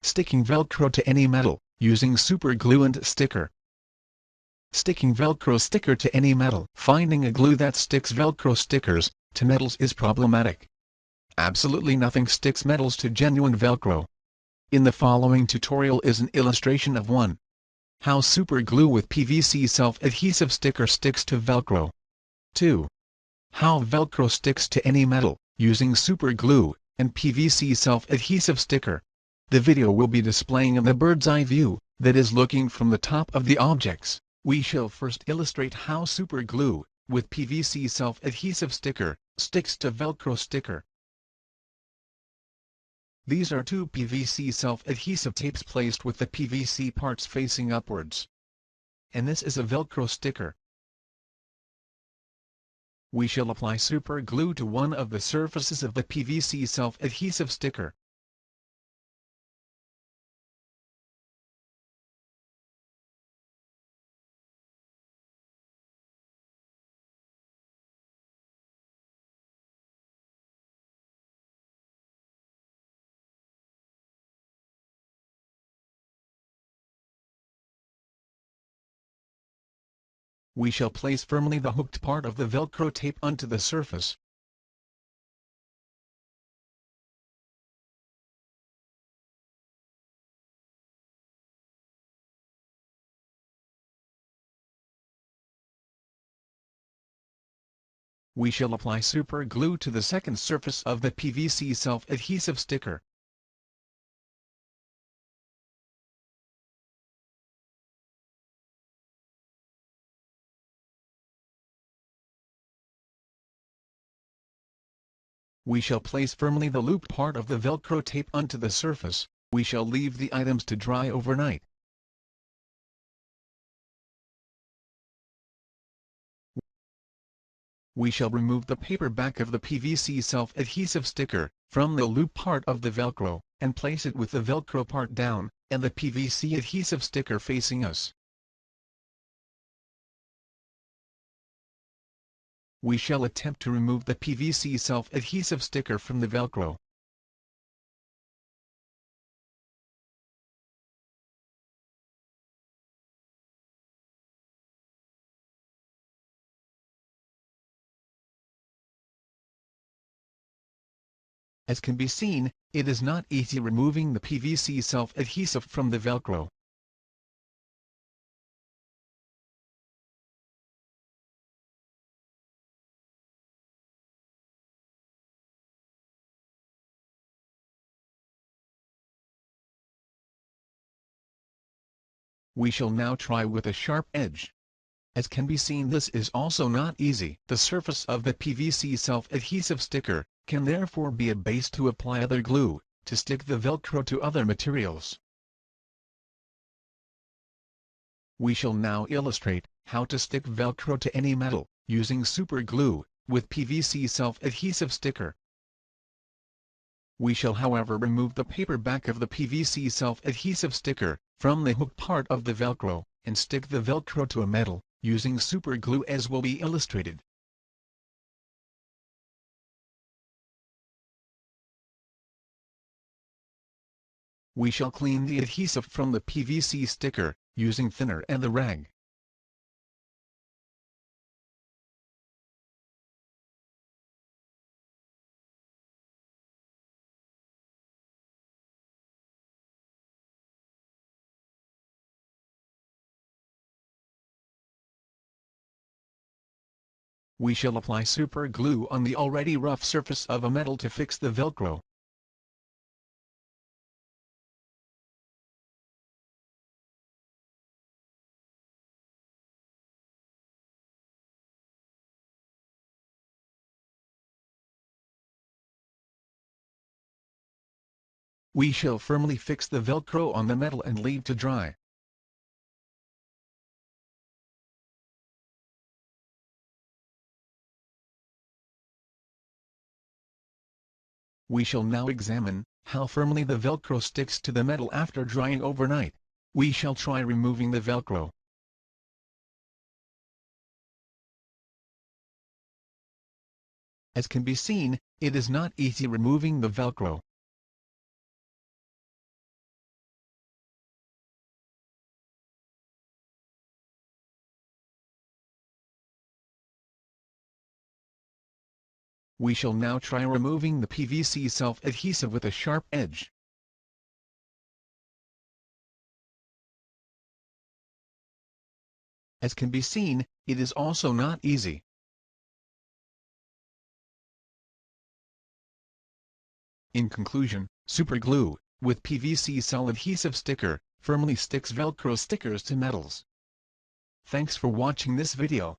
Sticking Velcro to any metal, using super glue and sticker. Sticking Velcro sticker to any metal. Finding a glue that sticks Velcro stickers to metals is problematic. Absolutely nothing sticks metals to genuine Velcro. In the following tutorial is an illustration of one. How super glue with PVC self-adhesive sticker sticks to Velcro. 2. How Velcro sticks to any metal, using super glue and PVC self-adhesive sticker. The video will be displaying in the bird's eye view, that is looking from the top of the objects. We shall first illustrate how super glue, with PVC self-adhesive sticker, sticks to Velcro sticker. These are two PVC self-adhesive tapes placed with the PVC parts facing upwards. And this is a Velcro sticker. We shall apply super glue to one of the surfaces of the PVC self-adhesive sticker. We shall place firmly the hooked part of the Velcro tape onto the surface. We shall apply super glue to the second surface of the PVC self-adhesive sticker. We shall place firmly the looped part of the Velcro tape onto the surface. We shall leave the items to dry overnight. We shall remove the paper back of the PVC self-adhesive sticker from the loop part of the Velcro, and place it with the Velcro part down, and the PVC adhesive sticker facing us. We shall attempt to remove the PVC self-adhesive sticker from the Velcro. As can be seen, it is not easy removing the PVC self-adhesive from the Velcro. We shall now try with a sharp edge. As can be seen, this is also not easy. The surface of the PVC self-adhesive sticker can therefore be a base to apply other glue, to stick the Velcro to other materials. We shall now illustrate how to stick Velcro to any metal, using super glue, with PVC self-adhesive sticker. We shall however remove the paper back of the PVC self-adhesive sticker from the hook part of the Velcro, and stick the Velcro to a metal, using super glue as will be illustrated. We shall clean the adhesive from the PVC sticker, using thinner and the rag. We shall apply super glue on the already rough surface of a metal to fix the Velcro. We shall firmly fix the Velcro on the metal and leave to dry. We shall now examine how firmly the Velcro sticks to the metal after drying overnight. We shall try removing the Velcro. As can be seen, it is not easy removing the Velcro. We shall now try removing the PVC self-adhesive with a sharp edge. As can be seen, it is also not easy. In conclusion, super glue, with PVC self-adhesive sticker, firmly sticks Velcro stickers to metals. Thanks for watching this video.